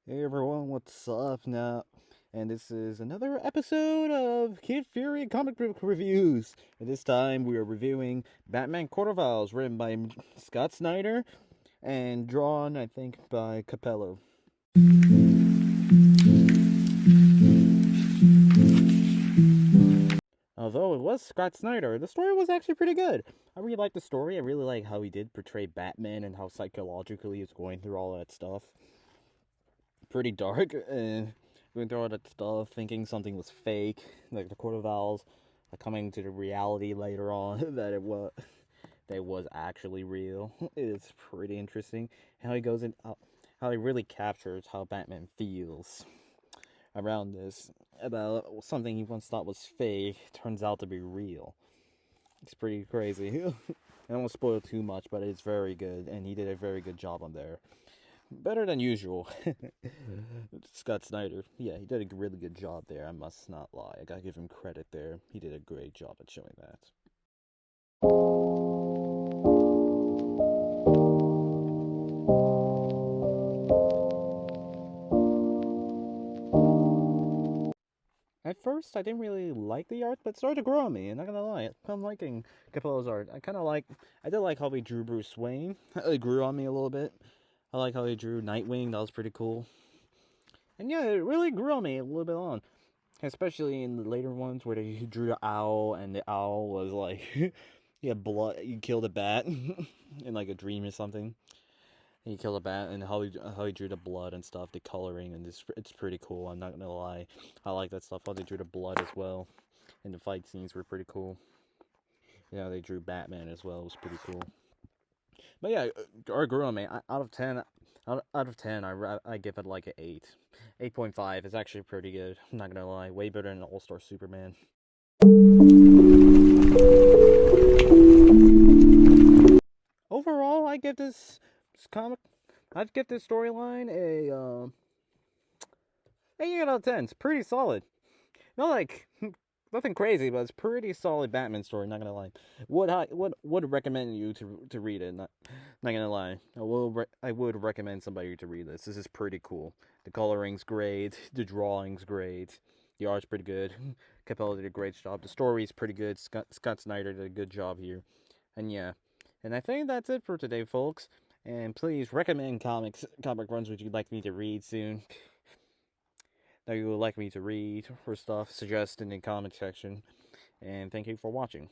Hey everyone, what's up now? And this is another episode of Kid Fury comic book reviews. And this time we are reviewing Batman Court of Owls, written by Scott Snyder and drawn, I think, by Capello. Although it was Scott Snyder, the story was actually pretty good. I really liked the story. I really like how he did portray Batman and how psychologically he's going through all that stuff. Pretty dark, and going through all that stuff, thinking something was fake, like the Court of Owls, coming to the reality later on that it was actually real. It's pretty interesting how he goes in, how he really captures how Batman feels around this about something he once thought was fake turns out to be real. It's pretty crazy. I don't want to spoil too much, but it's very good, and he did a very good job on there. Better than usual. Scott Snyder, yeah, he did a really good job there. I must not lie. I gotta give him credit there. He did a great job at showing that. At first, I didn't really like the art, but it started to grow on me. And not gonna lie, I'm liking Capello's art. I did like how he drew Bruce Wayne. It grew on me a little bit. I like how he drew Nightwing. That was pretty cool. And yeah, it really grew on me a little bit on. Especially in the later ones where he drew the owl, and the owl was like, he had blood. You killed a bat in like a dream or something. He killed a bat, and how he drew the blood and stuff, the coloring, and it's pretty cool. I'm not gonna lie, I like that stuff. How they drew the blood as well, and the fight scenes were pretty cool. Yeah, they drew Batman as well. It was pretty cool. But yeah, our girl, man, out of 10, out of 10, I give it like an 8. 8.5 is actually pretty good. I'm not gonna lie, way better than All Star Superman. Overall, this comic, I'd give this storyline a 8 out of 10. It's pretty solid. Not like nothing crazy, but it's pretty solid Batman story. Not gonna lie. Would recommend you to read it. Not gonna lie. I would recommend somebody to read this. This is pretty cool. The coloring's great. The drawing's great. The art's pretty good. Capello did a great job. The story's pretty good. Scott Snyder did a good job here. And yeah. And I think that's it for today, folks. And please recommend comic runs which you'd like me to read soon. That you would like me to read or stuff, suggest in the comment section. And thank you for watching.